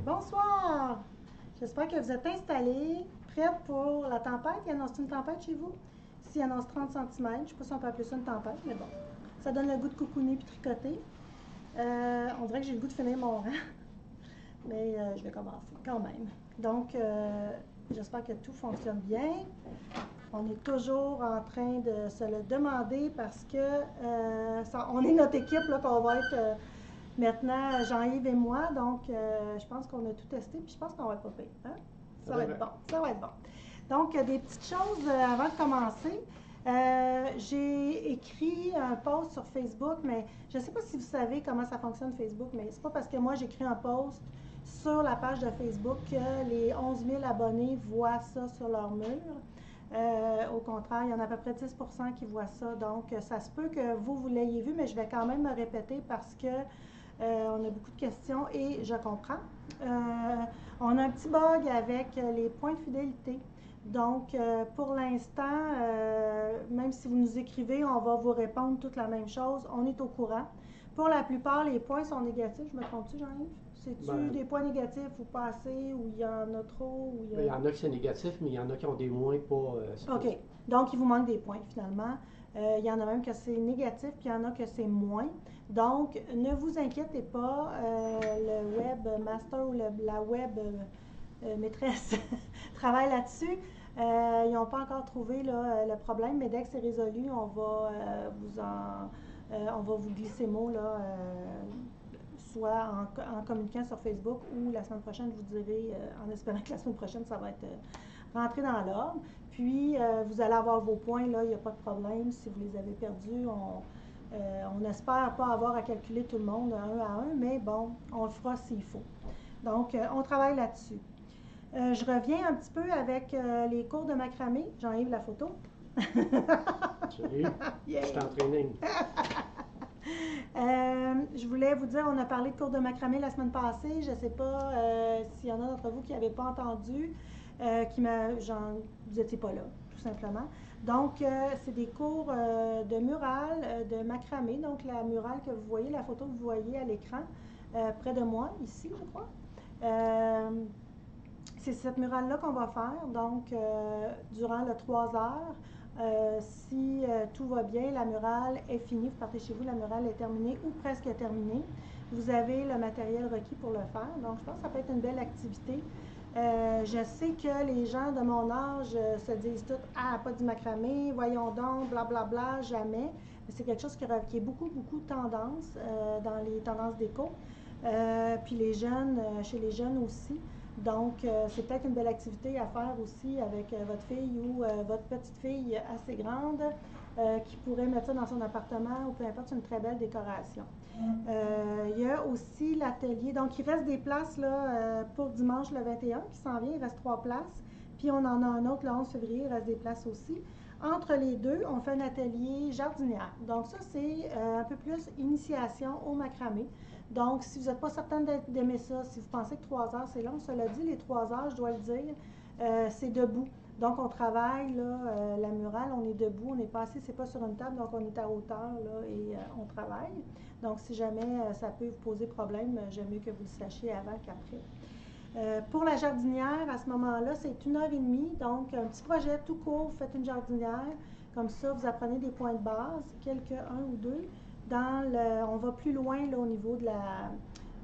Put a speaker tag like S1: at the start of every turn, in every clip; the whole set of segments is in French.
S1: Bonsoir! J'espère que vous êtes installés, prêts pour la tempête. Il annonce une tempête chez vous? S'il annonce 30 centimètres, je ne sais pas si on peut appeler ça une tempête, mais bon. Ça donne le goût de cocooner puis tricoter. On dirait que j'ai le goût de finir mon rang, mais je vais commencer quand même. Donc, j'espère que tout fonctionne bien. On est toujours en train de se le demander parce que on est notre équipe là, qu'on va être maintenant Jean-Yves et moi. Donc, je pense qu'on a tout testé puis je pense qu'on va être pas pire. Hein? Ça va être bon. Ça va être bon. Donc, des petites choses avant de commencer. J'ai écrit un post sur Facebook, mais je ne sais pas si vous savez comment ça fonctionne Facebook, mais c'est pas parce que moi j'écris un post sur la page de Facebook que les 11 000 abonnés voient ça sur leur mur. Au contraire, il y en a à peu près 10 qui voient ça. Donc, ça se peut que vous l'ayez vu, mais je vais quand même me répéter parce que on a beaucoup de questions et je comprends. On a un petit bug avec les points de fidélité. Donc, pour l'instant, même si vous nous écrivez, on va vous répondre toute la même chose. On est au courant. Pour la plupart, les points sont négatifs. Je me trompe-tu, Jean-Yves? C'est-tu des points négatifs ou pas assez, ou il y en a trop? Ou
S2: il y en a qui sont négatifs, mais il y en a qui ont des moins pas.
S1: OK. Donc, il vous manque des points, finalement. Il y en a même que c'est négatif, puis il y en a que c'est moins. Donc, ne vous inquiétez pas. Le webmaster ou la web maîtresse travaille là-dessus. Ils n'ont pas encore trouvé là, le problème, mais dès que c'est résolu, on va vous glisser mot là, soit en communiquant sur Facebook ou la semaine prochaine, je vous dirai, en espérant que la semaine prochaine, ça va être rentré dans l'ordre. Puis, vous allez avoir vos points, là, il n'y a pas de problème. Si vous les avez perdus, on n'espère pas avoir à calculer tout le monde un à un, mais bon, on le fera s'il faut. Donc, on travaille là-dessus. Je reviens un petit peu avec les cours de macramé. J'enlève la photo.
S2: Salut, je suis en training.
S1: Je voulais vous dire, on a parlé de cours de macramé la semaine passée. Je ne sais pas s'il y en a d'entre vous qui n'avaient pas entendu, vous n'étiez pas là, tout simplement. Donc, c'est des cours de murale, de macramé. Donc, la murale que vous voyez, la photo que vous voyez à l'écran, près de moi, ici, je crois. C'est cette murale-là qu'on va faire, donc durant le 3 heures. Si tout va bien, la murale est finie, vous partez chez vous, la murale est terminée ou presque terminée. Vous avez le matériel requis pour le faire, donc je pense que ça peut être une belle activité. Je sais que les gens de mon âge se disent tous « Ah, pas du macramé, voyons donc, blablabla, jamais ». Mais c'est quelque chose qui est beaucoup, beaucoup tendance dans les tendances déco. Puis les jeunes, chez les jeunes aussi. Donc, c'est peut-être une belle activité à faire aussi avec votre fille ou votre petite fille assez grande qui pourrait mettre ça dans son appartement ou peu importe, c'est une très belle décoration. Il y a aussi l'atelier. Donc, il reste des places là, pour dimanche le 21 qui s'en vient. Il reste 3 places. Puis, on en a un autre le 11 février. Il reste des places aussi. Entre les deux, on fait un atelier jardinière. Donc, ça, c'est un peu plus initiation au macramé. Donc, si vous n'êtes pas certain d'aimer ça, si vous pensez que 3 heures, c'est long, cela dit, les 3 heures, je dois le dire, c'est debout. Donc, on travaille, là, la murale, on est debout, on n'est pas assis, c'est pas sur une table, donc on est à hauteur, là, et on travaille. Donc, si jamais ça peut vous poser problème, j'aime mieux que vous le sachiez avant qu'après. Pour la jardinière, à ce moment-là, c'est 1h30, donc un petit projet tout court, vous faites une jardinière, comme ça, vous apprenez des points de base, un ou deux. On va plus loin là, au niveau de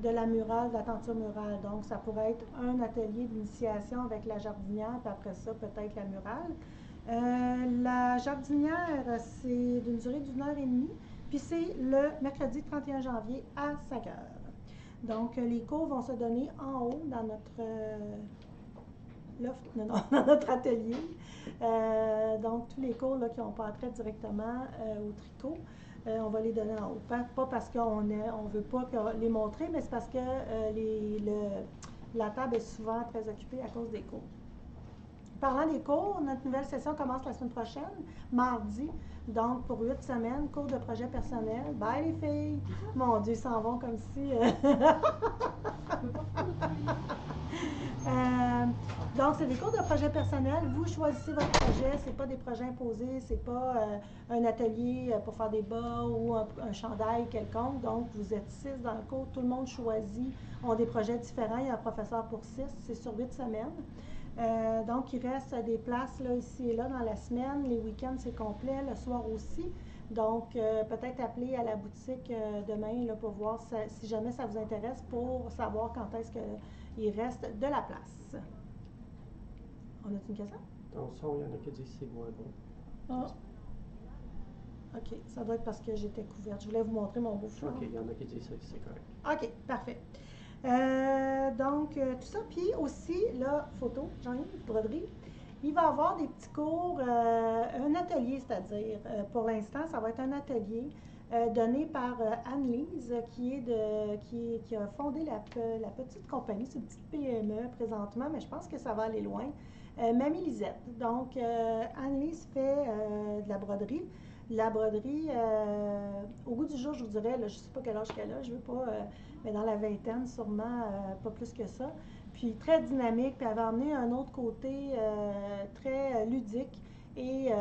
S1: la murale, de la tenture murale. Donc, ça pourrait être un atelier d'initiation avec la jardinière, puis après ça, peut-être la murale. La jardinière, c'est d'une durée d'1h30, puis c'est le mercredi 31 janvier à 5h. Donc, les cours vont se donner en haut dans notre loft, dans notre atelier. Donc, tous les cours là, qui n'ont pas trait directement au tricot. On va les donner en haut. Pas parce qu'on ne veut pas les montrer, mais c'est parce que la table est souvent très occupée à cause des cours. Parlant des cours, notre nouvelle session commence la semaine prochaine, mardi. Donc, pour 8 semaines, cours de projet personnel. Bye les filles! Mon Dieu, ils s'en vont comme si... Donc, c'est des cours de projet personnel. Vous choisissez votre projet. Ce n'est pas des projets imposés. Ce n'est pas un atelier pour faire des bas ou un chandail quelconque. Donc, vous êtes 6 dans le cours. Tout le monde choisit, ont des projets différents. Il y a un professeur pour 6. C'est sur 8 semaines. Donc, il reste des places là, ici et là dans la semaine. Les week-ends, c'est complet. Le soir aussi. Donc, peut-être appeler à la boutique demain là, pour voir si jamais ça vous intéresse pour savoir quand est-ce qu'il reste de la place. On a-t-il une question?
S2: Ton son, il y en a qui disent que c'est moins bon.
S1: Ah. OK, ça doit être parce que j'étais couverte. Je voulais vous montrer mon beau foulard.
S2: OK, il y en a qui disent que c'est correct.
S1: OK, parfait. Donc, tout ça. Puis aussi, là, photo, Jean-Yves, broderie. Il va y avoir des petits cours, un atelier, c'est-à-dire, pour l'instant, ça va être un atelier donné par Anne-Lise, qui a fondé la petite compagnie, c'est une petite PME présentement, mais je pense que ça va aller loin. Mamie Lisette. Donc, Anne-Lise fait de la broderie. La broderie, au bout du jour, je vous dirais, là, je ne sais pas quel âge qu'elle a, je ne veux pas, mais dans la vingtaine, sûrement, pas plus que ça. Puis très dynamique, puis elle va amener un autre côté très ludique et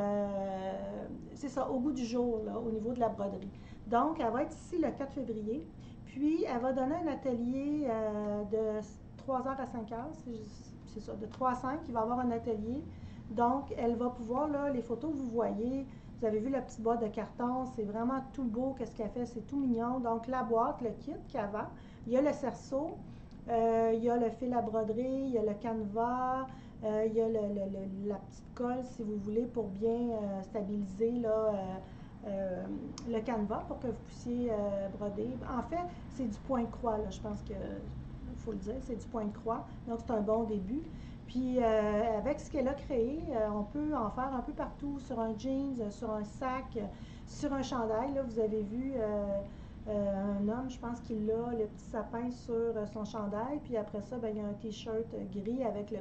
S1: c'est ça, au goût du jour, là, au niveau de la broderie. Donc, elle va être ici le 4 février, puis elle va donner un atelier de 3h à 5h, c'est ça, de 3 à 5, il va y avoir un atelier. Donc, elle va pouvoir, là, les photos que vous voyez, vous avez vu la petite boîte de carton, c'est vraiment tout beau, qu'est-ce qu'elle fait, c'est tout mignon. Donc, la boîte, le kit qu'il y a avant, il y a le cerceau, il y a le fil à broderie, il y a le canevas, il y a la petite colle, si vous voulez, pour bien stabiliser là, le canevas pour que vous puissiez broder. En fait, c'est du point de croix, là, je pense qu'il faut le dire, c'est du point de croix. Donc, c'est un bon début. Puis, avec ce qu'elle a créé, on peut en faire un peu partout, sur un jeans, sur un sac, sur un chandail. Là, vous avez vu un homme, je pense qu'il a le petit sapin sur son chandail. Puis après ça, ben, il y a un t-shirt gris avec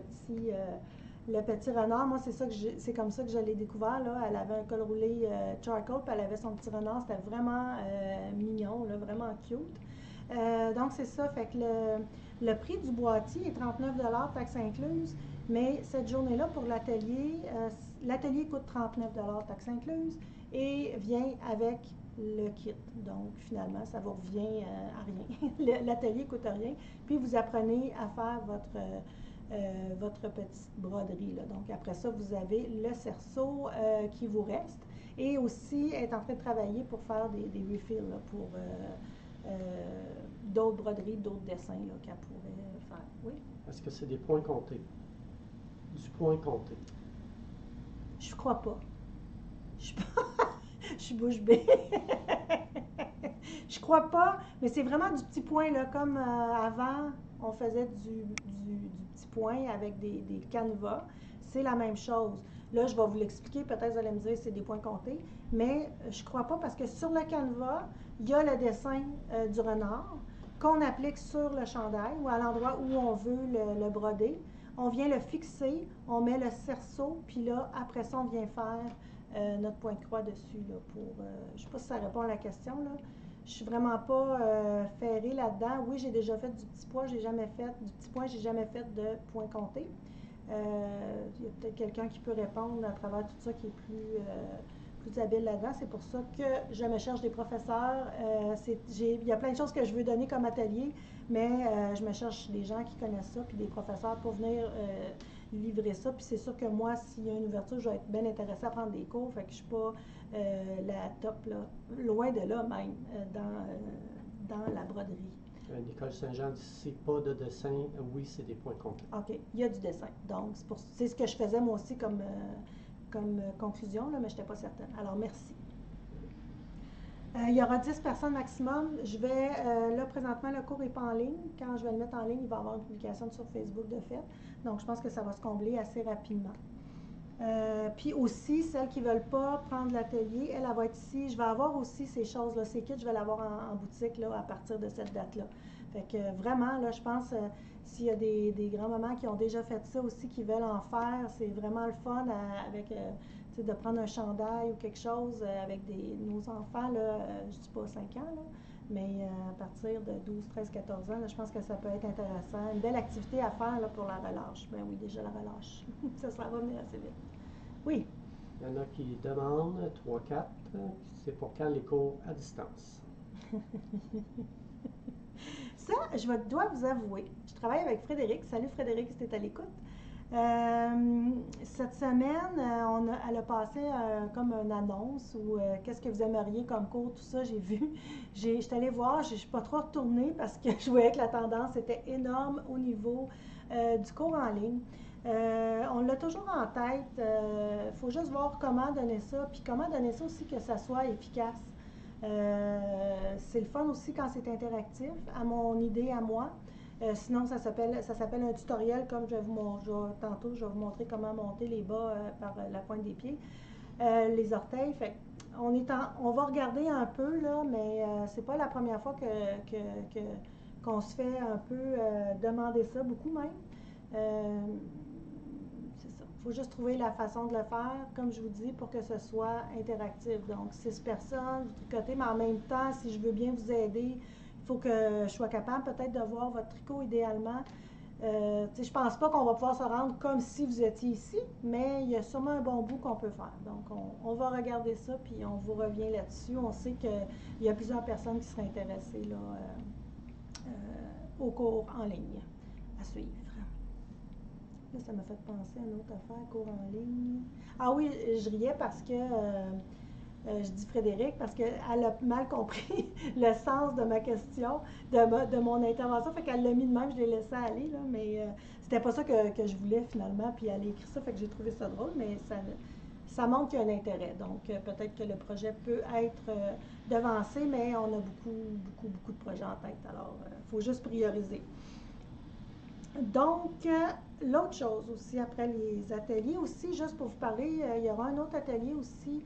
S1: le petit renard. Moi, c'est comme ça que je l'ai découvert. Là. Elle avait un col roulé charcoal, puis elle avait son petit renard. C'était vraiment mignon, là, vraiment cute. Donc, c'est ça. Fait que le prix du boîtier est 39 $, taxes incluses. Mais cette journée-là, pour l'atelier, l'atelier coûte 39 $, taxes incluses, et vient avec le kit. Donc, finalement, ça vous revient à rien. L'atelier ne coûte rien. Puis, vous apprenez à faire votre petite broderie. Là. Donc, après ça, vous avez le cerceau qui vous reste. Et aussi, elle est en train de travailler pour faire des refills là, pour d'autres broderies, d'autres dessins qu'elle pourrait faire. Oui?
S2: Est-ce que c'est des points comptés? Du point compté?
S1: Je crois pas. Je suis bouche bée. Je crois pas, mais c'est vraiment du petit point, là, comme avant, on faisait du petit point avec des canevas. C'est la même chose. Là, je vais vous l'expliquer, peut-être vous allez me dire que c'est des points comptés, mais je crois pas parce que sur le canevas, il y a le dessin du renard qu'on applique sur le chandail ou à l'endroit où on veut le broder. On vient le fixer, on met le cerceau, puis là, après ça, on vient faire notre point de croix dessus. Là, je ne sais pas si ça répond à la question. Là. Je ne suis vraiment pas ferrée là-dedans. Oui, j'ai déjà fait du petit point, j'ai jamais fait de point compté. Il y a peut-être quelqu'un qui peut répondre à travers tout ça qui est plus habile là-dedans. C'est pour ça que je me cherche des professeurs. Il y a plein de choses que je veux donner comme atelier, mais je me cherche des gens qui connaissent ça, puis des professeurs pour venir livrer ça. Puis c'est sûr que moi, s'il y a une ouverture, je vais être bien intéressée à prendre des cours. Fait que je suis pas la top, là, loin de là même, dans la broderie.
S2: Nicole Saint-Jean dit c'est pas de dessin, oui, c'est des points comptés.
S1: OK, il y a du dessin. Donc, c'est ce que je faisais moi aussi comme conclusion, là, mais je n'étais pas certaine. Alors, merci. Il y aura 10 personnes maximum. Là, présentement, le cours n'est pas en ligne. Quand je vais le mettre en ligne, il va y avoir une publication sur Facebook de fait. Donc, je pense que ça va se combler assez rapidement. Puis aussi, celles qui ne veulent pas prendre l'atelier, elle va être ici. Je vais avoir aussi ces choses-là, ces kits, je vais l'avoir en boutique là, à partir de cette date-là. Fait que vraiment, là, je pense, s'il y a des grands-mamans qui ont déjà fait ça aussi, qui veulent en faire, c'est vraiment le fun avec, de prendre un chandail ou quelque chose avec nos enfants, là, je ne dis pas 5 ans, là, Mais à partir de 12, 13, 14 ans, là, je pense que ça peut être intéressant. Une belle activité à faire là, pour la relâche. Ben oui, déjà la relâche. Ça va venir assez vite. Oui.
S2: Il y en a qui demandent, 3-4, c'est pour quand les cours à distance?
S1: Ça, dois vous avouer, je travaille avec Frédéric. Salut Frédéric, si tu es à l'écoute. Cette semaine, elle a passé comme une annonce ou qu'est-ce que vous aimeriez comme cours, tout ça, j'ai vu. Je suis allée voir, je ne suis pas trop retournée parce que je voyais que la tendance était énorme au niveau du cours en ligne. On l'a toujours en tête, il faut juste voir comment donner ça, puis comment donner ça aussi que ça soit efficace. C'est le fun aussi quand c'est interactif, à mon idée, à moi. Sinon, ça s'appelle un tutoriel, comme tantôt, je vais vous montrer comment monter les bas par la pointe des pieds, les orteils. Fait on va regarder un peu, là, mais c'est pas la première fois qu'on se fait un peu demander ça, beaucoup même. C'est ça. Il faut juste trouver la façon de le faire, comme je vous dis, pour que ce soit interactif. Donc, 6 personnes, vous tricotez, mais en même temps, si je veux bien vous aider, il faut que je sois capable peut-être de voir votre tricot idéalement. Je ne pense pas qu'on va pouvoir se rendre comme si vous étiez ici, mais il y a sûrement un bon bout qu'on peut faire. Donc, on va regarder ça, puis on vous revient là-dessus. On sait qu'il y a plusieurs personnes qui seraient intéressées là, au cours en ligne à suivre. Là, ça m'a fait penser à une autre affaire, cours en ligne. Ah oui, je riais parce que, je dis Frédéric, parce qu'elle a mal compris le sens de ma question, de mon intervention, fait qu'elle l'a mis de même, je l'ai laissé aller, là, mais c'était pas ça que je voulais finalement, puis elle a écrit ça, fait que j'ai trouvé ça drôle, mais ça montre qu'il y a un intérêt. Donc, peut-être que le projet peut être devancé, mais on a beaucoup de projets en tête, alors il faut juste prioriser. Donc, l'autre chose aussi, après les ateliers aussi, juste pour vous parler, il y aura un autre atelier aussi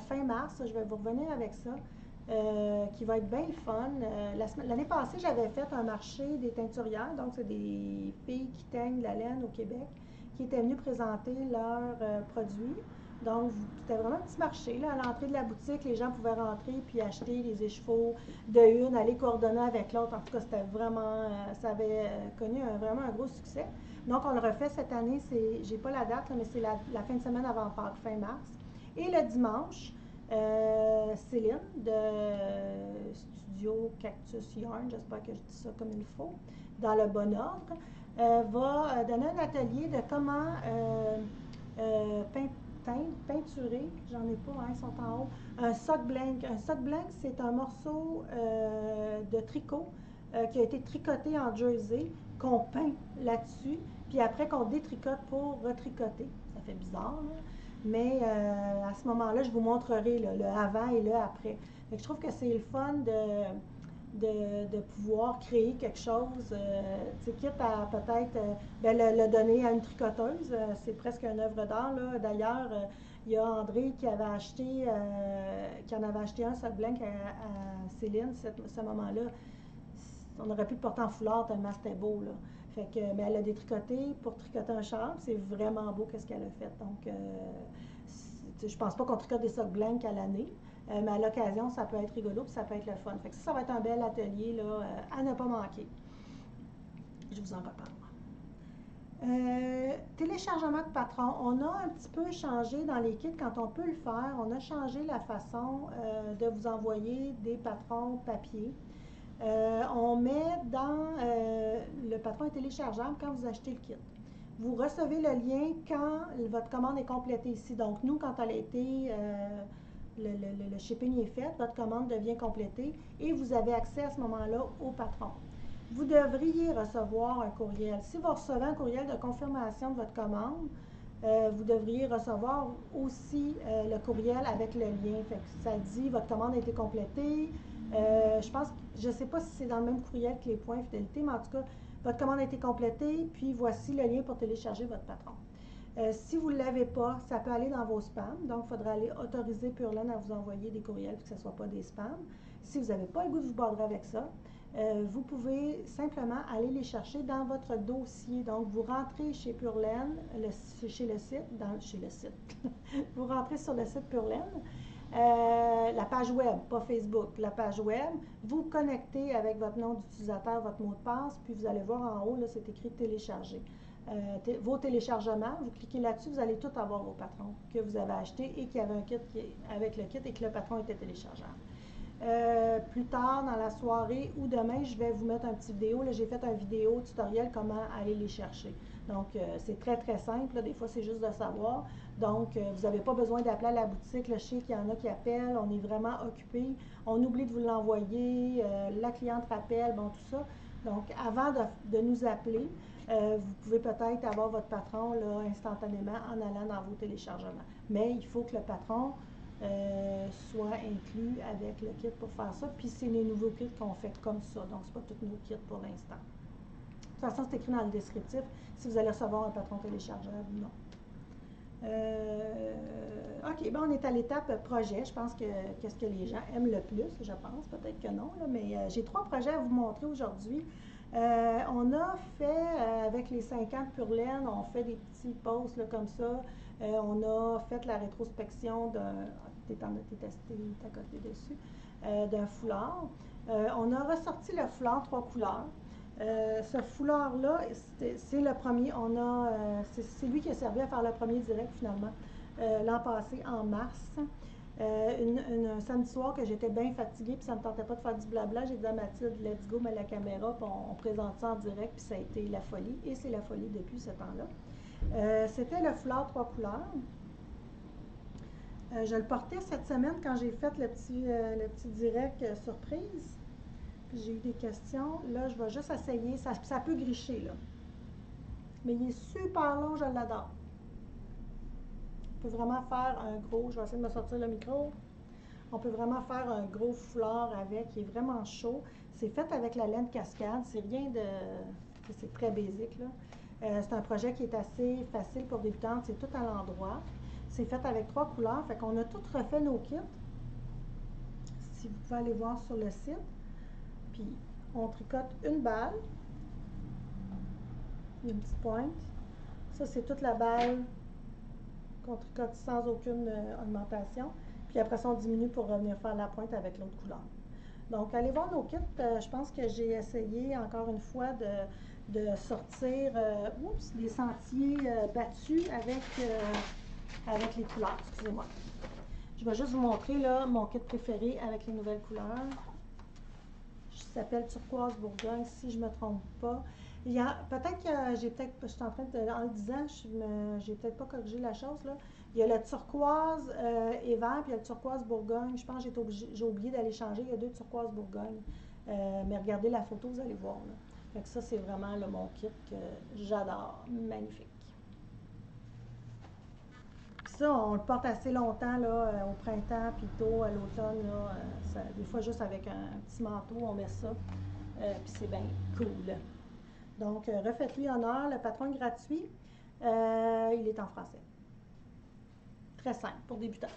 S1: fin mars, je vais vous revenir avec ça, qui va être bien le fun. L'année passée, j'avais fait un marché des teinturières, donc c'est des filles qui teignent la laine au Québec, qui étaient venues présenter leurs produits. Donc, c'était vraiment un petit marché. Là, à l'entrée de la boutique, les gens pouvaient rentrer puis acheter les échevaux de une, aller coordonner avec l'autre. En tout cas, c'était vraiment, ça avait connu vraiment un gros succès. Donc, on le refait cette année. J'ai pas la date, là, mais c'est la fin de semaine avant Pâques, fin mars. Et le dimanche, Céline de Studio Cactus Yarn, j'espère que je dis ça comme il faut, dans le bon ordre, va donner un atelier de comment peinturer, j'en ai pas, hein, ils sont en haut, un sock blank. Un sock blank, c'est un morceau de tricot qui a été tricoté en jersey, qu'on peint là-dessus, puis après qu'on détricote pour retricoter. Ça fait bizarre, là. Mais à ce moment-là, je vous montrerai là, le avant et le après. Fait que je trouve que c'est le fun de pouvoir créer quelque chose, quitte à peut-être le donner à une tricoteuse. C'est presque une œuvre d'art. D'ailleurs, il y a André qui en avait acheté un sock blanc à Céline, ce moment-là. On aurait pu le porter en foulard tellement c'était beau, là. Fait que, mais elle a détricoté pour tricoter un char, c'est vraiment beau qu'est-ce qu'elle a fait. Donc, je pense pas qu'on tricote des socks blancs à l'année, mais à l'occasion, ça peut être rigolo, puis ça peut être le fun. Fait que ça va être un bel atelier là, à ne pas manquer. Je vous en reparle. Téléchargement de patron. On a un petit peu changé dans les kits quand on peut le faire. On a changé la façon de vous envoyer des patrons papier. On met dans le patron est téléchargeable quand vous achetez le kit. Vous recevez le lien quand votre commande est complétée ici. Donc, nous, quand elle a été, le shipping est fait, votre commande devient complétée et vous avez accès à ce moment-là au patron. Vous devriez recevoir un courriel. Si vous recevez un courriel de confirmation de votre commande, vous devriez recevoir aussi le courriel avec le lien. Fait que ça dit votre commande a été complétée. Je ne sais pas si c'est dans le même courriel que les points fidélité, mais en tout cas, votre commande a été complétée, puis voici le lien pour télécharger votre patron. Si vous ne l'avez pas, ça peut aller dans vos spams, donc il faudra aller autoriser Purelaine à vous envoyer des courriels, puis que ce ne soit pas des spams. Si vous n'avez pas le goût de vous bordrer avec ça, vous pouvez simplement aller les chercher dans votre dossier. Donc, vous rentrez chez Purelaine, chez le site, vous rentrez sur le site Purelaine, La page web, pas Facebook, la page web, vous connectez avec votre nom d'utilisateur, votre mot de passe, puis vous allez voir en haut, là, c'est écrit télécharger. Vos téléchargements, vous cliquez là-dessus, vous allez tout avoir vos patrons que vous avez achetés et qui avaient un kit avec le kit et que le patron était téléchargeable. Plus tard dans la soirée ou demain, je vais vous mettre un petit vidéo. Là, j'ai fait un vidéo tutoriel comment aller les chercher. Donc, c'est très, très simple. Là. Des fois, c'est juste de savoir. Donc, vous n'avez pas besoin d'appeler à la boutique. Là, je sais qu'il y en a qui appellent. On est vraiment occupé. On oublie de vous l'envoyer. La cliente rappelle. Bon, tout ça. Donc, avant de nous appeler, vous pouvez peut-être avoir votre patron là, instantanément en allant dans vos téléchargements. Mais il faut que le patron soit inclus avec le kit pour faire ça. Puis c'est les nouveaux kits qu'on fait comme ça. Donc, c'est pas tous nos kits pour l'instant. De toute façon, c'est écrit dans le descriptif si vous allez recevoir un patron téléchargeable ou non. OK, bon, on est à l'étape projet. Je pense que qu'est-ce que les gens aiment le plus, je pense. Peut-être que non, là, mais j'ai 3 projets à vous montrer aujourd'hui. On a fait, avec les 5 ans de Pure Laine, on fait des petits posts là, comme ça. On a fait la rétrospection d'un, t'es à côté dessus, d'un foulard. On a ressorti le foulard 3 couleurs. Ce foulard-là, c'est le premier. C'est lui qui a servi à faire le premier direct finalement, l'an passé, en mars. Un samedi soir que j'étais bien fatiguée, puis ça ne me tentait pas de faire du blabla, j'ai dit à Mathilde, let's go, mets la caméra, puis on présente ça en direct, puis ça a été la folie, et c'est la folie depuis ce temps-là. C'était le foulard 3 couleurs. Je le portais cette semaine quand j'ai fait le petit direct surprise. Puis j'ai eu des questions. Là, je vais juste essayer. Ça peut gricher, là. Mais il est super long, je l'adore. On peut vraiment faire un gros, je vais essayer de me sortir le micro. On peut vraiment faire un gros foulard avec, il est vraiment chaud. C'est fait avec la laine cascade, c'est rien de, c'est très basique là. C'est un projet qui est assez facile pour débutantes, c'est tout à l'endroit. C'est fait avec 3 couleurs, fait qu'on a tout refait nos kits. Si vous pouvez aller voir sur le site. Puis on tricote une balle, une petite pointe. Ça, c'est toute la balle qu'on tricote sans aucune augmentation. Puis après ça, on diminue pour revenir faire la pointe avec l'autre couleur. Donc, allez voir nos kits. Je pense que j'ai essayé encore une fois de sortir des sentiers battus avec les couleurs. Excusez-moi. Je vais juste vous montrer là, mon kit préféré avec les nouvelles couleurs. Ça s'appelle Turquoise Bourgogne, si je ne me trompe pas. Peut-être que je suis en train de, en le disant, j'ai peut-être pas corrigé la chose, là. Il y a le turquoise Hiver, puis il y a le turquoise Bourgogne. Je pense que j'ai oublié d'aller changer. Il y a 2 turquoise Bourgogne. Mais regardez la photo, vous allez voir, là. Fait que ça, c'est vraiment là, mon kit que j'adore. Magnifique. Puis ça, on le porte assez longtemps, là, au printemps, puis tôt, à l'automne, là. Des fois, juste avec un petit manteau, on met ça. Puis c'est bien cool. Donc, refaites-lui honneur. Le patron est gratuit. Il est en français. Très simple pour débutants.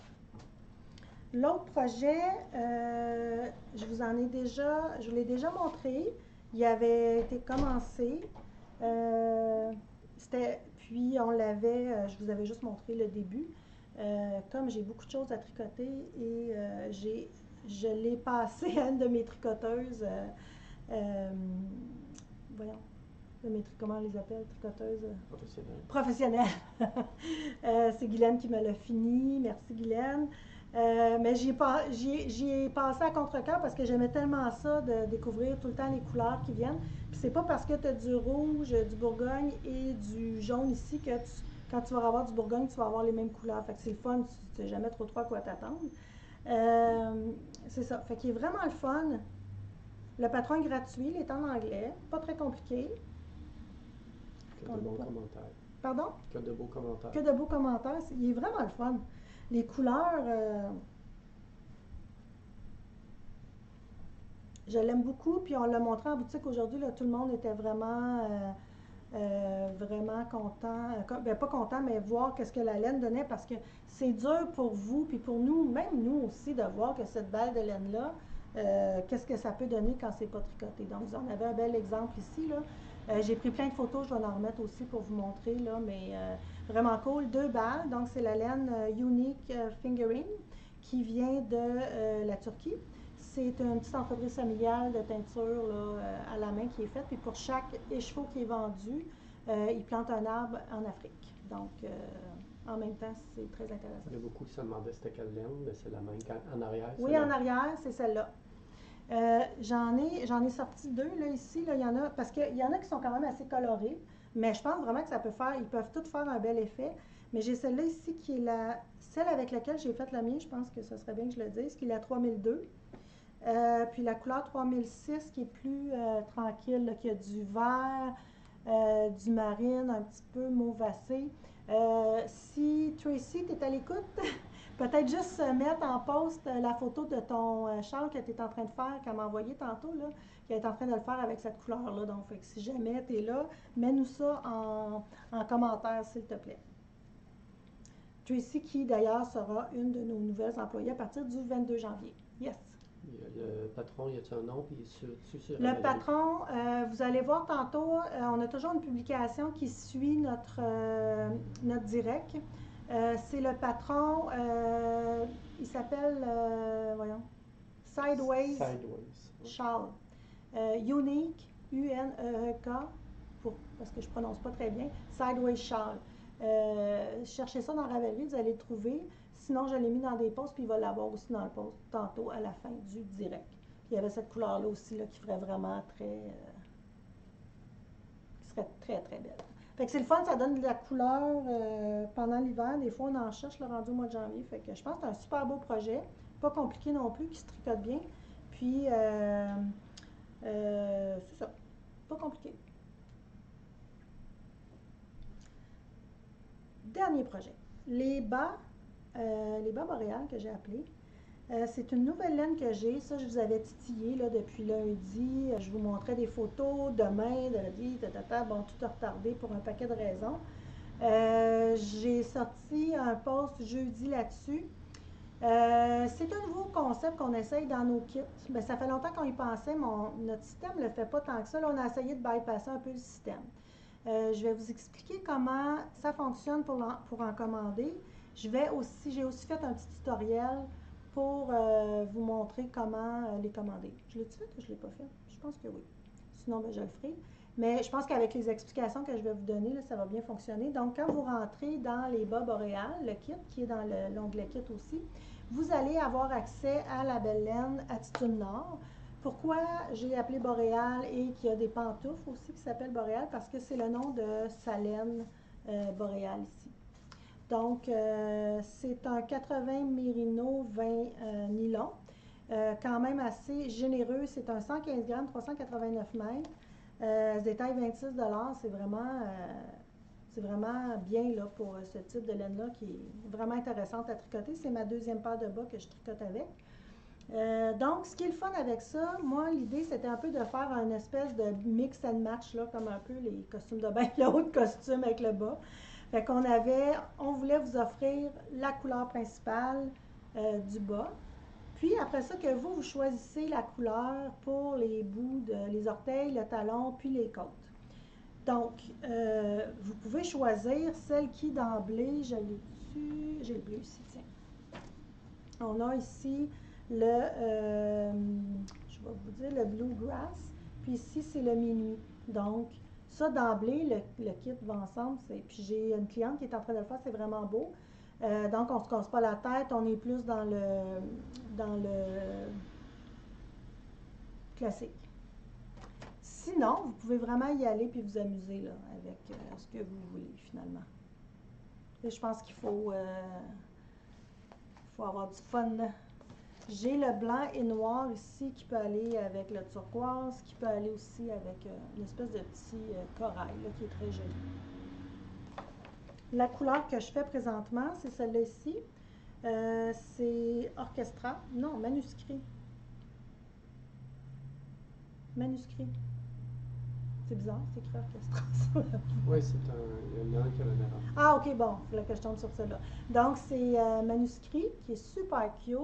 S1: L'autre projet, je vous l'ai déjà montré. Il avait été commencé. Puis on l'avait, je vous avais juste montré le début. Comme j'ai beaucoup de choses à tricoter et je l'ai passé à une de mes tricoteuses. Voyons. Comment on les appelle, tricoteuses? Professionnelles. C'est Guylaine qui me l'a fini. Merci Guylaine. Mais j'y ai passé à contre-cœur parce que j'aimais tellement ça de découvrir tout le temps les couleurs qui viennent. Puis c'est pas parce que tu as du rouge, du Bourgogne et du jaune ici que quand tu vas avoir du Bourgogne, tu vas avoir les mêmes couleurs. Fait que c'est le fun, tu sais jamais trop à quoi t'attendre. C'est ça. Fait qu'il est vraiment le fun. Le patron est gratuit, il est en anglais, pas très compliqué.
S2: Que de beaux commentaires.
S1: Pardon?
S2: Que de beaux commentaires.
S1: Que de beaux commentaires. Il est vraiment le fun. Les couleurs, je l'aime beaucoup. Puis on l'a montré en boutique aujourd'hui. Tout le monde était vraiment content. Pas content, mais voir qu'est-ce que la laine donnait parce que c'est dur pour vous, puis pour nous, même nous aussi, de voir que cette balle de laine-là, qu'est-ce que ça peut donner quand c'est pas tricoté. Donc, vous en avez un bel exemple ici, là. J'ai pris plein de photos, je vais en remettre aussi pour vous montrer, là, mais vraiment cool. 2 balles, donc c'est la laine Unique Fingering qui vient de la Turquie. C'est une petite entreprise familiale de teinture là, à la main qui est faite. Puis pour chaque écheveau qui est vendu, ils plantent un arbre en Afrique. Donc, en même temps, c'est très intéressant.
S2: Il y a beaucoup qui se demandaient c'était quelle laine, mais c'est la même en arrière.
S1: Oui, en arrière, c'est celle-là. J'en ai sorti deux là, ici. Là, il y en a, parce qu'il y en a qui sont quand même assez colorés, mais je pense vraiment que ça peut faire, ils peuvent tous faire un bel effet. Mais j'ai celle-là ici qui est celle avec laquelle j'ai fait la mienne, je pense que ce serait bien que je le dise, qui est la 3002. Puis la couleur 3006 qui est plus tranquille, là, qui a du vert, du marine, un petit peu mauvacé. Si Tracy, tu es à l'écoute, peut-être juste mettre en post la photo de ton châle que tu es en train de faire, qu'elle m'a envoyé tantôt, là, qu'elle est en train de le faire avec cette couleur-là. Donc, fait que si jamais tu es là, mets-nous ça en commentaire, s'il te plaît. Tracy, qui d'ailleurs sera une de nos nouvelles employées à partir du 22 janvier. Yes.
S2: Le patron, y a-t-il un nom? Puis sur
S1: Le patron, vous allez voir tantôt, on a toujours une publication qui suit notre direct. C'est le patron, il s'appelle, voyons, Sideways Charles. Unique, U-N-E-E-K, parce que je ne prononce pas très bien, Sideways Charles. Cherchez ça dans Ravelry, vous allez le trouver. Sinon, je l'ai mis dans des posts, puis il va l'avoir aussi dans le post tantôt à la fin du direct. Puis il y avait cette couleur-là aussi là, qui ferait vraiment qui serait très, très belle. Fait que c'est le fun, ça donne de la couleur pendant l'hiver. Des fois, on en cherche le rendu au mois de janvier. Fait que je pense que c'est un super beau projet. Pas compliqué non plus, qui se tricote bien. Puis, c'est ça. Pas compliqué. Dernier projet. Les bas boréales que j'ai appelés. C'est une nouvelle laine que j'ai. Ça, je vous avais titillé là, depuis lundi. Je vous montrais des photos demain, bon, tout a retardé pour un paquet de raisons. J'ai sorti un post jeudi là-dessus. C'est un nouveau concept qu'on essaye dans nos kits. Bien, ça fait longtemps qu'on y pensait, mais notre système ne le fait pas tant que ça. Là, on a essayé de bypasser un peu le système. Je vais vous expliquer comment ça fonctionne pour en commander. J'ai aussi fait un petit tutoriel pour vous montrer comment les commander. Je l'ai-tu fait ou je ne l'ai pas fait? Je pense que oui. Sinon, ben, je le ferai. Mais je pense qu'avec les explications que je vais vous donner, là, ça va bien fonctionner. Donc, quand vous rentrez dans les bas boréales, le kit, qui est dans l'onglet kit aussi, vous allez avoir accès à la belle laine Attitude Nord. Pourquoi j'ai appelé Boréal et qu'il y a des pantoufles aussi qui s'appellent Boréal? Parce que c'est le nom de sa laine boréale ici. Donc, c'est un 80 mérino 20 nylon, quand même assez généreux. C'est un 115 grammes, 389 mètres. Détail 26 $. C'est vraiment bien là, pour ce type de laine-là qui est vraiment intéressante à tricoter. C'est ma deuxième paire de bas que je tricote avec. Donc, ce qui est le fun avec ça, moi, l'idée, c'était un peu de faire une espèce de mix and match, là, comme un peu les costumes de bain, le haut de costume avec le bas. Fait qu'on voulait vous offrir la couleur principale du bas. Puis, après ça, que vous choisissez la couleur pour les bouts, les orteils, le talon, puis les côtes. Donc, vous pouvez choisir celle qui, d'emblée, j'ai le bleu ici, tiens. On a ici je vais vous dire le Bluegrass, puis ici, c'est le Minuit. Donc, ça, d'emblée, le kit va ensemble. Puis j'ai une cliente qui est en train de le faire, c'est vraiment beau. Donc, on ne se casse pas la tête, on est plus dans le classique. Sinon, vous pouvez vraiment y aller puis vous amuser là, avec ce que vous voulez, finalement. Et je pense qu'il faut avoir du fun. J'ai le blanc et noir ici qui peut aller avec le turquoise, qui peut aller aussi avec une espèce de petit corail là, qui est très joli. La couleur que je fais présentement, c'est celle-là ici. C'est orchestra. Non, manuscrit. Manuscrit. C'est bizarre, c'est écrit orchestra.
S2: Oui, il y en a un qui a une erreur.
S1: Ah, ok, bon, il faut que je tombe sur celle-là. Donc, c'est manuscrit qui est super cute.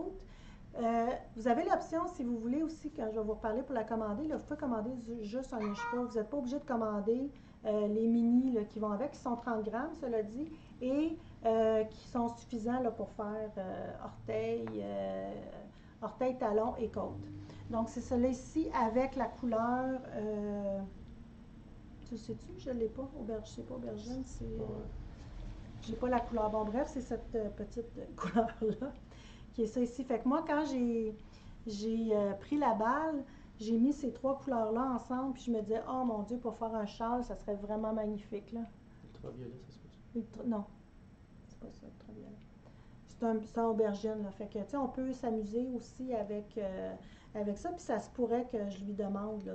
S1: Vous avez l'option, si vous voulez aussi, quand je vais vous reparler pour la commander, là, vous pouvez commander juste un écheveau. Vous n'êtes pas obligé de commander les mini là, qui vont avec, qui sont 30 grammes, cela dit. Et qui sont suffisants là, pour faire orteil, talon et côte. Donc, c'est celui-là ici avec la couleur. Tu sais-tu, je ne l'ai pas. Je sais pas, aubergine, c'est. J'ai pas la couleur. Bon, bref, c'est cette petite couleur-là qui est ça ici. Fait que moi, quand j'ai pris la balle, j'ai mis ces trois couleurs-là ensemble, puis je me disais, oh mon Dieu, pour faire un châle, ça serait vraiment magnifique, là.
S2: Ultraviolet, ça se peut.
S1: Non, c'est pas ça, ultraviolet. C'est un aubergine, là. Fait que, tu sais, on peut s'amuser aussi avec ça, puis ça se pourrait que je lui demande, là,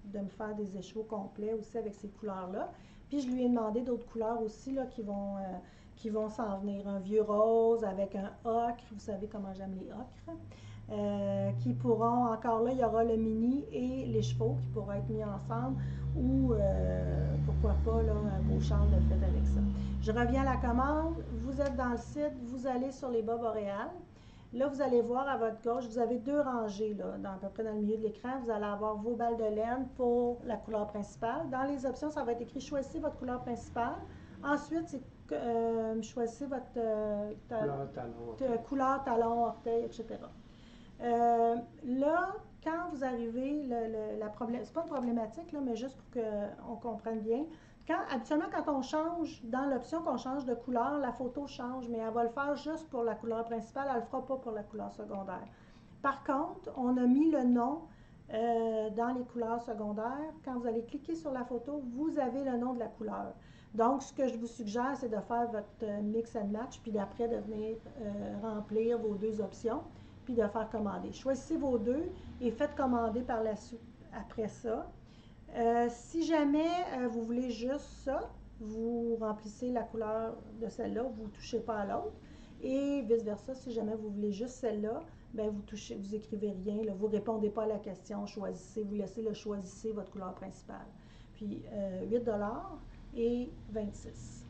S1: de me faire des échevaux complets aussi avec ces couleurs-là. Puis je lui ai demandé d'autres couleurs aussi, là, qui vont s'en venir. Un vieux rose avec un ocre, vous savez comment j'aime les ocres. Qui pourront, encore là, il y aura le mini et les chevaux qui pourront être mis ensemble ou pourquoi pas là, un beau châle de fête avec ça. Je reviens à la commande, vous êtes dans le site, vous allez sur les bas boréales. Là, vous allez voir à votre gauche, vous avez deux rangées là, à peu près dans le milieu de l'écran. Vous allez avoir vos balles de laine pour la couleur principale. Dans les options, ça va être écrit « Choisissez votre couleur principale ». Ensuite, c'est choisissez votre couleur, talon, orteil, etc. Là, quand vous arrivez, c'est pas une problématique, là, mais juste pour qu'on comprenne bien. Habituellement, quand on change, dans l'option qu'on change de couleur, la photo change, mais elle va le faire juste pour la couleur principale, elle ne le fera pas pour la couleur secondaire. Par contre, on a mis le nom dans les couleurs secondaires. Quand vous allez cliquer sur la photo, vous avez le nom de la couleur. Donc, ce que je vous suggère, c'est de faire votre mix and match, puis d'après de venir remplir vos deux options, puis de faire commander. Choisissez vos deux et faites commander par la suite après ça. Si jamais vous voulez juste ça, vous remplissez la couleur de celle-là, vous ne touchez pas à l'autre. Et vice-versa, si jamais vous voulez juste celle-là, bien vous écrivez rien, là, vous ne répondez pas à la question, choisissez, vous laissez le choisissez votre couleur principale. Puis 8 $ et 26.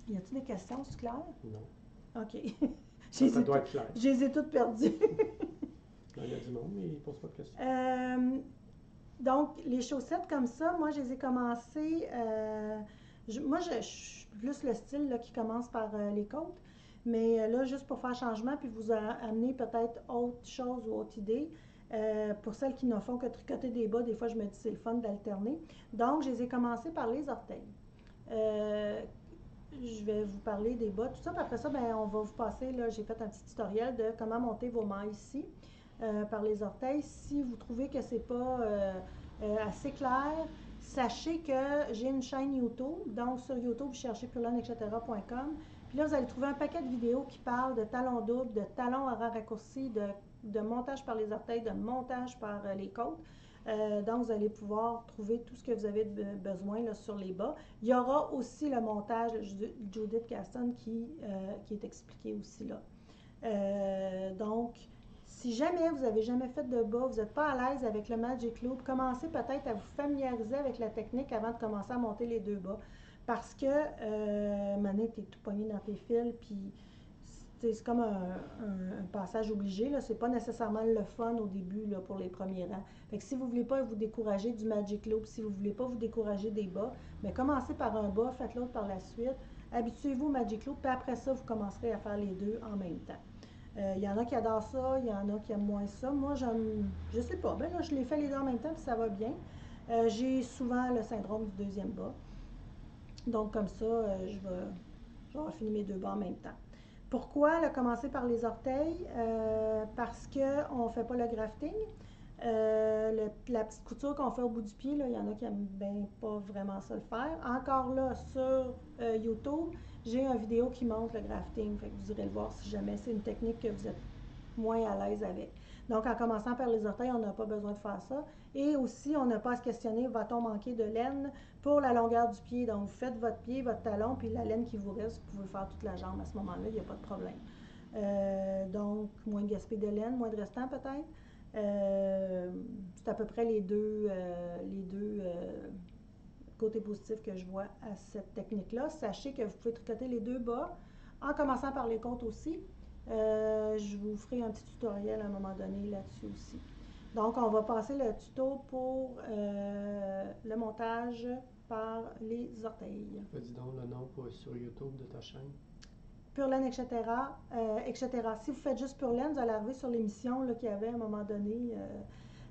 S1: Y a-t-il des questions, c'est clair?
S2: Non.
S1: OK.
S2: Ça doit être clair.
S1: Je les ai toutes perdues.
S2: Il y a du monde, mais ils ne posent pas de questions.
S1: Donc, les chaussettes comme ça, moi, je les ai commencées. Moi, je suis plus le style là, qui commence par les côtes. Mais là, juste pour faire changement, puis vous amener peut-être autre chose ou autre idée. Pour celles qui ne font que tricoter des bas, des fois, je me dis c'est le fun d'alterner. Donc, je les ai commencées par les orteils. Je vais vous parler des bas, tout ça. Puis après ça, bien, on va vous passer, là, j'ai fait un petit tutoriel de comment monter vos mailles ici. Par les orteils. Si vous trouvez que c'est pas assez clair, sachez que j'ai une chaîne YouTube. Donc, sur YouTube, vous cherchez purlaine-etc.com. Puis là, vous allez trouver un paquet de vidéos qui parlent de talons doubles, de talons à raccourcis, de montage par les orteils, de montage par les côtes. Donc, vous allez pouvoir trouver tout ce que vous avez besoin là, sur les bas. Il y aura aussi le montage de Judith Caston qui est expliqué aussi là. Donc, si jamais vous n'avez jamais fait de bas, vous n'êtes pas à l'aise avec le Magic Loop, commencez peut-être à vous familiariser avec la technique avant de commencer à monter les deux bas. Parce que, Mané, tu es tout pogné dans tes fils, puis c'est comme un passage obligé. Ce n'est pas nécessairement le fun au début là, pour les premiers rangs. Fait que si vous ne voulez pas vous décourager du Magic Loop, si vous ne voulez pas vous décourager des bas, bien, commencez par un bas, faites l'autre par la suite. Habituez-vous au Magic Loop, puis après ça, vous commencerez à faire les deux en même temps. Il y en a qui adorent ça, il y en a qui aiment moins ça. Moi, je sais pas. Ben là, je les fais les deux en même temps, puis ça va bien. J'ai souvent le syndrome du deuxième bas. Donc, comme ça, je vais finir mes deux bas en même temps. Pourquoi le commencer par les orteils? Parce qu'on ne fait pas le grafting. La petite couture qu'on fait au bout du pied, là, il y en a qui n'aiment bien pas vraiment ça le faire. Encore là, sur YouTube, j'ai une vidéo qui montre le grafting. Fait que vous irez le voir si jamais c'est une technique que vous êtes moins à l'aise avec. Donc, en commençant par les orteils, on n'a pas besoin de faire ça. Et aussi, on n'a pas à se questionner, va-t-on manquer de laine pour la longueur du pied? Donc, vous faites votre pied, votre talon, puis la laine qui vous reste, vous pouvez faire toute la jambe à ce moment-là, il n'y a pas de problème. Donc, moins de gaspille de laine, moins de restant peut-être. C'est à peu près les deux côtés positifs que je vois à cette technique-là. Sachez que vous pouvez tricoter les deux bas en commençant par les côtes aussi. Je vous ferai un petit tutoriel à un moment donné là-dessus aussi. Donc, on va passer le tuto pour le le montage par les orteils.
S2: Dis donc le nom sur YouTube de ta chaîne.
S1: Pure Laine, etc., etc. Si vous faites juste Pure Laine, vous allez arriver sur l'émission qu'il y avait à un moment donné,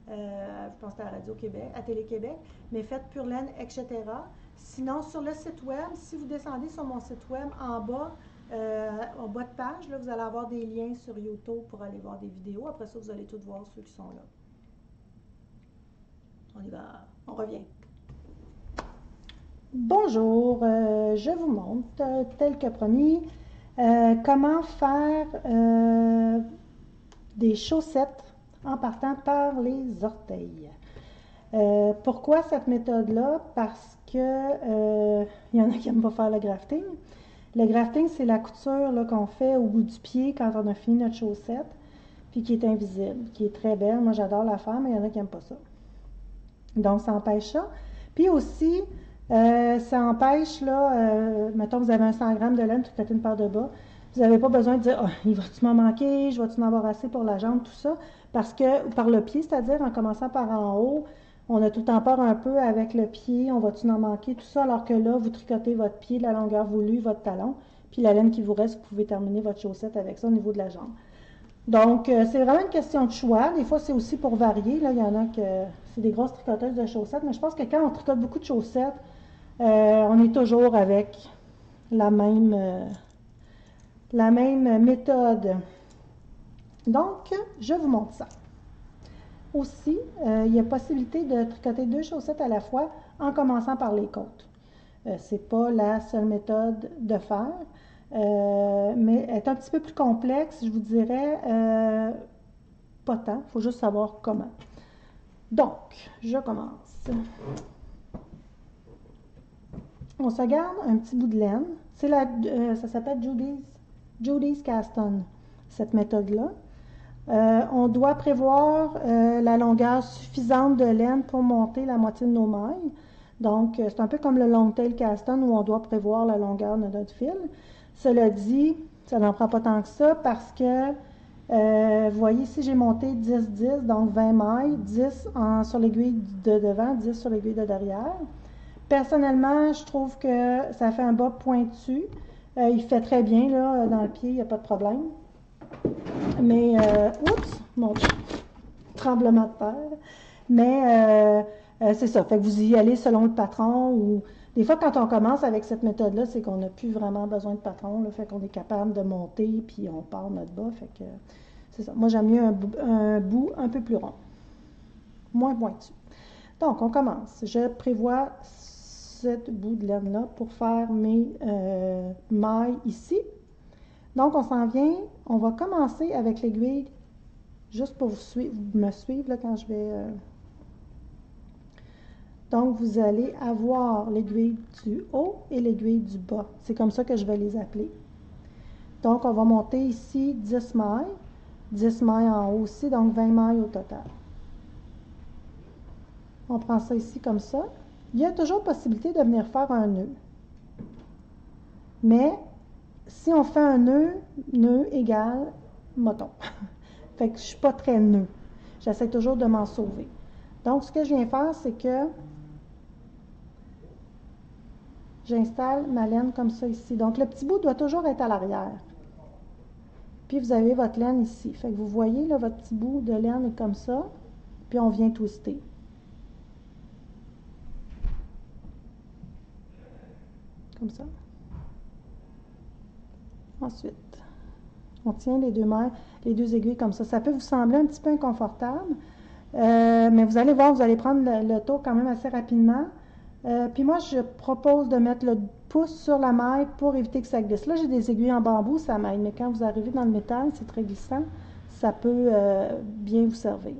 S1: je pense que c'était à Radio-Québec, à Télé-Québec, mais faites Pure Laine, etc. Sinon, sur le site web, si vous descendez sur mon site web, en bas de page, là, vous allez avoir des liens sur YouTube pour aller voir des vidéos. Après ça, vous allez tous voir ceux qui sont là. On y va, on revient. Bonjour, je vous montre, tel que promis, comment faire des chaussettes en partant par les orteils. Pourquoi cette méthode-là? Parce que il y en a qui n'aiment pas faire le grafting. Le grafting, c'est la couture qu'on fait au bout du pied quand on a fini notre chaussette, puis qui est invisible, qui est très belle. Moi, j'adore la faire, mais il y en a qui n'aiment pas ça. Donc, ça empêche ça. Puis aussi, ça empêche, mettons, vous avez un 100 grammes de laine, tricotez une paire de bas. Vous n'avez pas besoin de dire, oh, il va-tu m'en manquer, je vais-tu en avoir assez pour la jambe, tout ça. Parce que, par le pied, c'est-à-dire en commençant par en haut, on a tout le temps peur un peu avec le pied, on va-tu en manquer, tout ça, alors que là, vous tricotez votre pied de la longueur voulue, votre talon, puis la laine qui vous reste, vous pouvez terminer votre chaussette avec ça au niveau de la jambe. Donc, c'est vraiment une question de choix. Des fois, c'est aussi pour varier. Là, il y en a que c'est des grosses tricoteuses de chaussettes, mais je pense que quand on tricote beaucoup de chaussettes, on est toujours avec la même méthode. Donc, je vous montre ça. Aussi, il y a possibilité de tricoter 2 chaussettes à la fois en commençant par les côtes. Ce n'est pas la seule méthode de faire, mais elle est un petit peu plus complexe, je vous dirais, pas tant, il faut juste savoir comment. Donc, je commence. On se garde un petit bout de laine. Ça s'appelle Judy's Cast-On, cette méthode-là. On doit prévoir la longueur suffisante de laine pour monter la moitié de nos mailles. Donc, c'est un peu comme le long tail cast-on où on doit prévoir la longueur de notre fil. Cela dit, ça n'en prend pas tant que ça parce que, vous voyez ici, j'ai monté 10-10, donc 20 mailles, 10 sur l'aiguille de devant, 10 sur l'aiguille de derrière. Personnellement, je trouve que ça fait un bas pointu. Il fait très bien là, dans le pied, il n'y a pas de problème. Mais, oups, mon tremblement de terre. Mais, c'est ça. Fait que vous y allez selon le patron. Ou des fois, quand on commence avec cette méthode-là, c'est qu'on n'a plus vraiment besoin de patron. Là, fait qu'on est capable de monter, puis on part notre bas. Fait que, c'est ça. Moi, j'aime mieux un bout un peu plus rond. Moins pointu. Donc, on commence. Je prévois ce bout de laine-là pour faire mes mailles ici. Donc, on s'en vient, on va commencer avec l'aiguille, juste pour me suivre là, quand je vais... Donc, vous allez avoir l'aiguille du haut et l'aiguille du bas. C'est comme ça que je vais les appeler. Donc, on va monter ici 10 mailles en haut aussi, donc 20 mailles au total. On prend ça ici comme ça. Il y a toujours possibilité de venir faire un nœud. Mais... si on fait un nœud égale moton. Fait que je ne suis pas très nœud. J'essaie toujours de m'en sauver. Donc, ce que je viens faire, c'est que j'installe ma laine comme ça ici. Donc, le petit bout doit toujours être à l'arrière. Puis, vous avez votre laine ici. Fait que vous voyez, là, votre petit bout de laine est comme ça. Puis, on vient twister. Comme ça. Ensuite, on tient les deux aiguilles comme ça. Ça peut vous sembler un petit peu inconfortable, mais vous allez voir, vous allez prendre le tour quand même assez rapidement. Puis moi, je propose de mettre le pouce sur la maille pour éviter que ça glisse. Là, j'ai des aiguilles en bambou, ça m'aide, mais quand vous arrivez dans le métal, c'est très glissant, ça peut bien vous servir.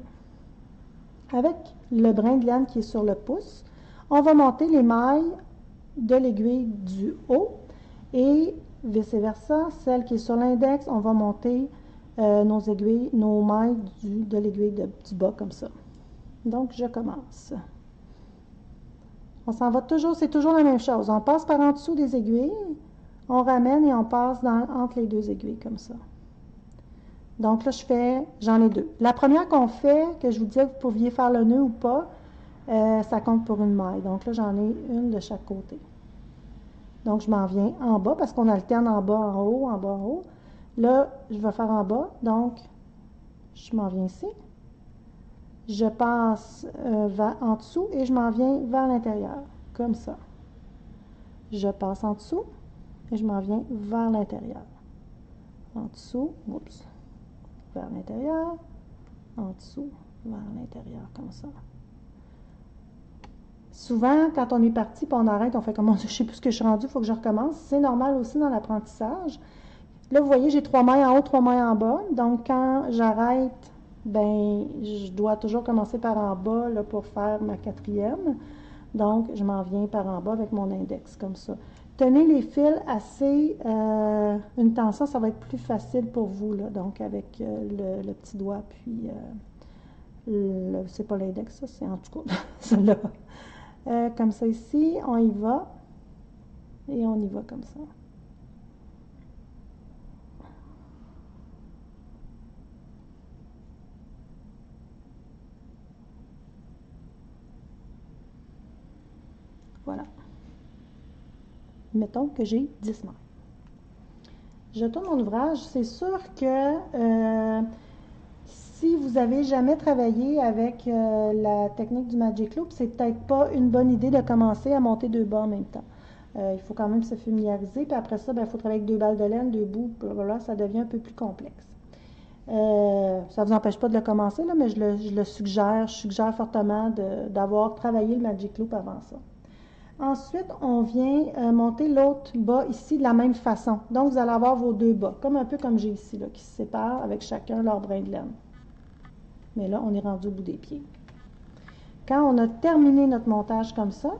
S1: Avec le brin de laine qui est sur le pouce, on va monter les mailles de l'aiguille du haut et vice-versa, celle qui est sur l'index, on va monter nos mailles de l'aiguille du bas comme ça. Donc, je commence. On s'en va toujours, c'est toujours la même chose. On passe par en dessous des aiguilles, on ramène et on passe entre les deux aiguilles comme ça. Donc là, j'en ai deux. La première qu'on fait, que je vous disais que vous pouviez faire le nœud ou pas, ça compte pour une maille. Donc là, j'en ai une de chaque côté. Donc, je m'en viens en bas parce qu'on alterne en bas, en haut, en bas, en haut. Là, je vais faire en bas. Donc, je m'en viens ici. Je passe en dessous et je m'en viens vers l'intérieur, comme ça. Je passe en dessous et je m'en viens vers l'intérieur. En dessous, oups, vers l'intérieur, en dessous, vers l'intérieur, comme ça. Souvent, quand on est parti et on arrête, on fait comme, je ne sais plus ce que je suis rendu, il faut que je recommence. C'est normal aussi dans l'apprentissage. Là, vous voyez, j'ai 3 mailles en haut, 3 mailles en bas. Donc, quand j'arrête, ben, je dois toujours commencer par en bas là, pour faire ma 4e. Donc, je m'en viens par en bas avec mon index, comme ça. Tenez les fils assez une tension, ça va être plus facile pour vous, là. Donc, avec le petit doigt, puis c'est pas l'index, ça, c'est en tout cas celui-là. Comme ça ici, on y va. Et on y va comme ça. Voilà. Mettons que j'ai 10 mailles. Je tourne mon ouvrage. C'est sûr que si vous n'avez jamais travaillé avec la technique du Magic Loop, c'est peut-être pas une bonne idée de commencer à monter 2 bas en même temps. Il faut quand même se familiariser. Puis après ça, il faut travailler avec 2 balles de laine, 2 bouts. Voilà, ça devient un peu plus complexe. Ça ne vous empêche pas de le commencer, là, mais je le suggère. Je suggère fortement d'avoir travaillé le Magic Loop avant ça. Ensuite, on vient monter l'autre bas ici de la même façon. Donc, vous allez avoir vos 2 bas, un peu comme j'ai ici, là, qui se séparent avec chacun leur brin de laine. Mais là, on est rendu au bout des pieds. Quand on a terminé notre montage comme ça,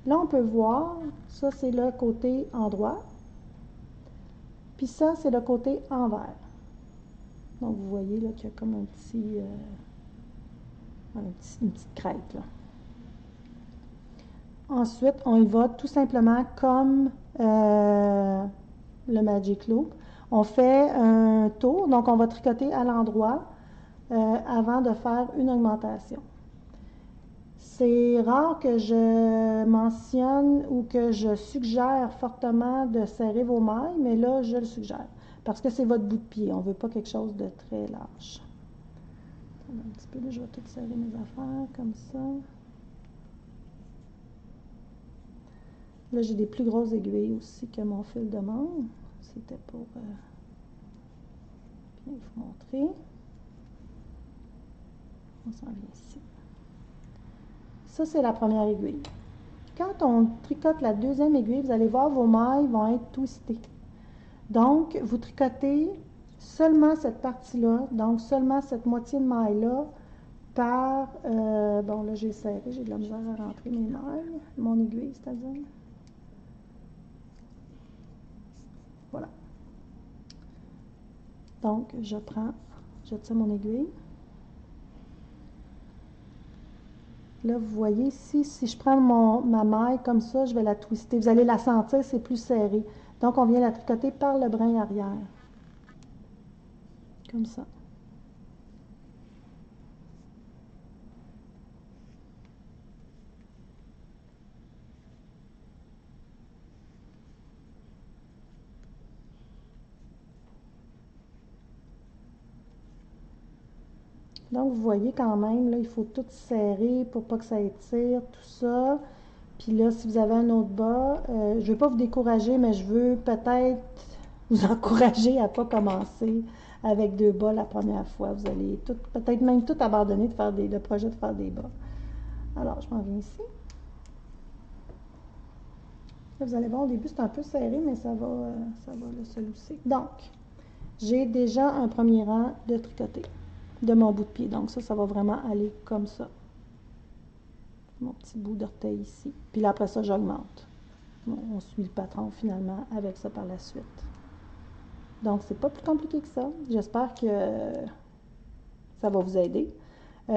S1: là, on peut voir, ça, c'est le côté endroit. Puis ça, c'est le côté envers. Donc, vous voyez là qu'il y a comme une petite crête, là. Ensuite, on y va tout simplement comme le Magic Loop. On fait un tour, donc on va tricoter à l'endroit avant de faire une augmentation. C'est rare que je mentionne ou que je suggère fortement de serrer vos mailles, mais là, je le suggère parce que c'est votre bout de pied. On ne veut pas quelque chose de très lâche. Un petit peu, là, je vais tout serrer mes affaires comme ça. Là, j'ai des plus grosses aiguilles aussi que mon fil demande. C'était pour bien vous montrer. On s'en vient ici. Ça, c'est la première aiguille. Quand on tricote la 2e aiguille, vous allez voir vos mailles vont être twistées. Donc, vous tricotez seulement cette partie-là, donc seulement cette moitié de maille-là par... bon, là, j'ai serré, j'ai de la misère à rentrer mes mailles, mon aiguille, c'est-à-dire. Voilà. Donc, je tire mon aiguille. Là, vous voyez ici, si je prends ma maille comme ça, je vais la twister. Vous allez la sentir, c'est plus serré. Donc, on vient la tricoter par le brin arrière. Comme ça. Donc, vous voyez quand même, là, il faut tout serrer pour pas que ça étire, tout ça. Puis là, si vous avez un autre bas, je ne veux pas vous décourager, mais je veux peut-être vous encourager à ne pas commencer avec 2 bas la première fois. Vous allez peut-être même tout abandonner de faire le projet de faire des bas. Alors, je m'en viens ici. Là, vous allez voir, au début, c'est un peu serré, mais ça va se lousser. Donc, j'ai déjà un premier rang de tricoté de mon bout de pied. Donc, ça va vraiment aller comme ça. Mon petit bout d'orteil ici. Puis là, après ça, j'augmente. Bon, on suit le patron finalement avec ça par la suite. Donc, c'est pas plus compliqué que ça. J'espère que ça va vous aider.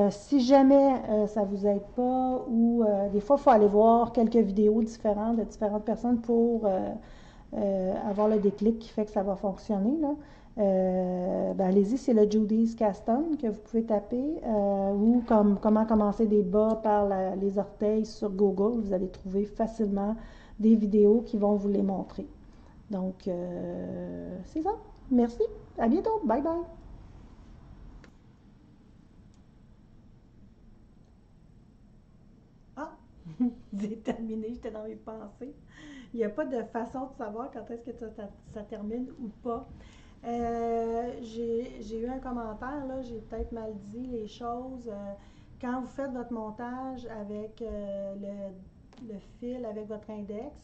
S1: Si jamais ça vous aide pas ou des fois, il faut aller voir quelques vidéos différentes de différentes personnes pour avoir le déclic qui fait que ça va fonctionner, là. Ben allez-y, c'est le Judy's Caston que vous pouvez taper, ou comme comment commencer des bas par les orteils sur Google. Vous allez trouver facilement des vidéos qui vont vous les montrer. Donc, c'est ça. Merci. À bientôt. Bye bye. Ah, c'est terminé. J'étais dans mes pensées. Il n'y a pas de façon de savoir quand est-ce que ça termine ou pas. J'ai eu un commentaire, là, j'ai peut-être mal dit les choses. Quand vous faites votre montage avec le fil, avec votre index,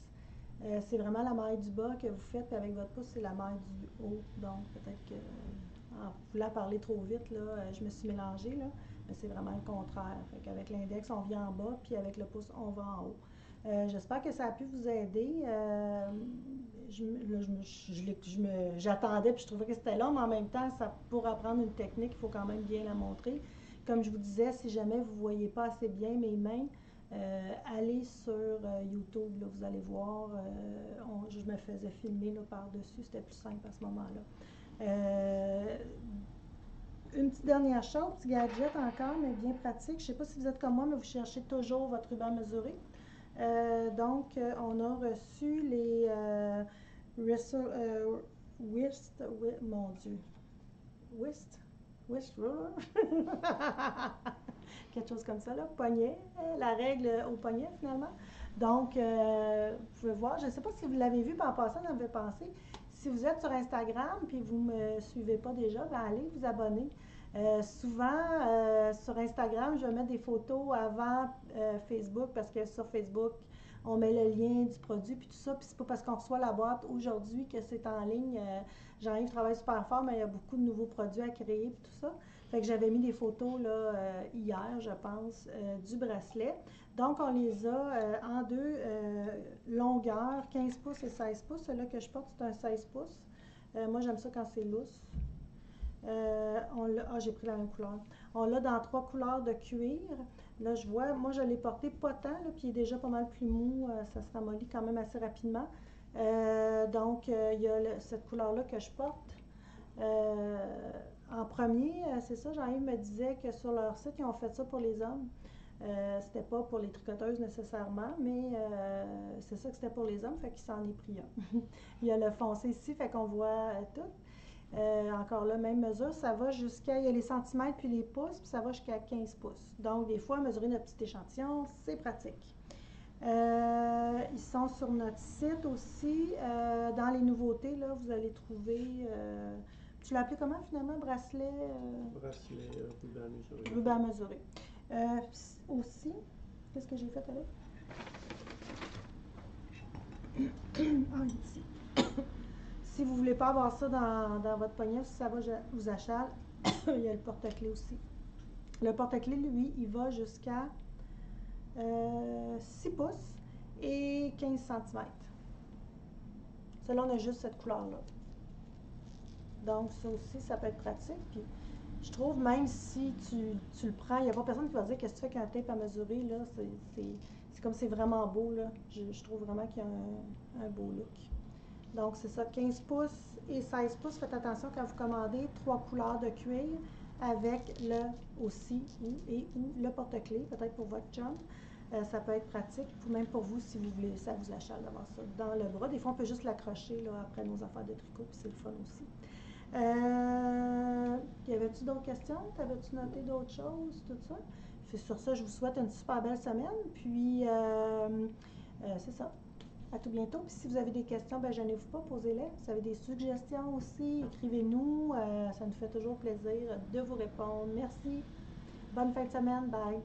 S1: c'est vraiment la maille du bas que vous faites, puis avec votre pouce, c'est la maille du haut. Donc, peut-être que, en voulant parler trop vite, là, je me suis mélangée, là, mais c'est vraiment le contraire. Fait qu'avec l'index, on vient en bas, puis avec le pouce, on va en haut. J'espère que ça a pu vous aider. J'attendais puis je trouvais que c'était long, mais en même temps, pour apprendre une technique, il faut quand même bien la montrer. Comme je vous disais, si jamais vous ne voyez pas assez bien mes mains, allez sur YouTube, là, vous allez voir. Je me faisais filmer par-dessus, c'était plus simple à ce moment-là. Une petite dernière chose, petit gadget encore, mais bien pratique. Je ne sais pas si vous êtes comme moi, mais vous cherchez toujours votre ruban mesuré. Donc, on a reçu les mon Dieu, Wrist Ruler, quelque chose comme ça, là, poignet, la règle au poignet finalement. Donc, vous pouvez voir, je ne sais pas si vous l'avez vu, en passant, on avait pensé. Si vous êtes sur Instagram puis vous ne me suivez pas déjà, ben allez vous abonner. Souvent, sur Instagram, je vais mettre des photos avant Facebook parce que sur Facebook, on met le lien du produit puis tout ça. Puis c'est pas parce qu'on reçoit la boîte aujourd'hui que c'est en ligne. Jean-Yves travaille super fort, mais il y a beaucoup de nouveaux produits à créer puis tout ça. Fait que j'avais mis des photos là, hier, je pense, du bracelet. Donc, on les a en deux longueurs, 15 pouces et 16 pouces. Celui-là que je porte, c'est un 16 pouces. Moi, j'aime ça quand c'est lousse. J'ai pris la même couleur. On l'a dans 3 couleurs de cuir. Là, je vois, moi, je l'ai porté pas tant, là, puis il est déjà pas mal plus mou. Ça se ramollit quand même assez rapidement. Donc, il y a cette couleur-là que je porte. En premier, c'est ça, Jean-Yves me disait que sur leur site, ils ont fait ça pour les hommes. C'était pas pour les tricoteuses nécessairement, mais c'est ça que c'était pour les hommes, fait qu'il s'en est pris un. Il y a le foncé ici, fait qu'on voit tout. Encore là, même mesure, ça va jusqu'à, il y a les centimètres puis les pouces, puis ça va jusqu'à 15 pouces. Donc, des fois, mesurer notre petit échantillon, c'est pratique. Ils sont sur notre site aussi. Dans les nouveautés, là, vous allez trouver, tu l'as appelé comment finalement, bracelet?
S2: Bracelet ruban mesuré.
S1: Ruban mesuré. Aussi, qu'est-ce que j'ai fait avec? Ah, ici. Si vous ne voulez pas avoir ça dans votre poignet, si ça vous achale, il y a le porte-clés aussi. Le porte-clés, lui, il va jusqu'à 6 pouces et 15 cm. Celui-là, on a juste cette couleur-là. Donc, ça aussi, ça peut être pratique. Puis, je trouve, même si tu le prends, il n'y a pas personne qui va dire qu'est-ce que tu fais qu'un tape à mesurer, là. C'est comme c'est vraiment beau, là. Je trouve vraiment qu'il y a un beau look. Donc, c'est ça, 15 pouces et 16 pouces. Faites attention quand vous commandez 3 couleurs de cuir avec le aussi ou le porte-clés, peut-être pour votre chum. Ça peut être pratique, ou même pour vous si vous voulez, ça vous achale d'avoir ça dans le bras. Des fois, on peut juste l'accrocher là, après nos affaires de tricot, puis c'est le fun aussi. Y avait-tu d'autres questions? T'avais-tu noté d'autres choses, tout ça? Puis sur ça, je vous souhaite une super belle semaine. Puis, c'est ça. À tout bientôt. Puis si vous avez des questions, ben gênez-vous pas, posez-les. Si vous avez des suggestions aussi, écrivez-nous. Ça nous fait toujours plaisir de vous répondre. Merci. Bonne fin de semaine. Bye.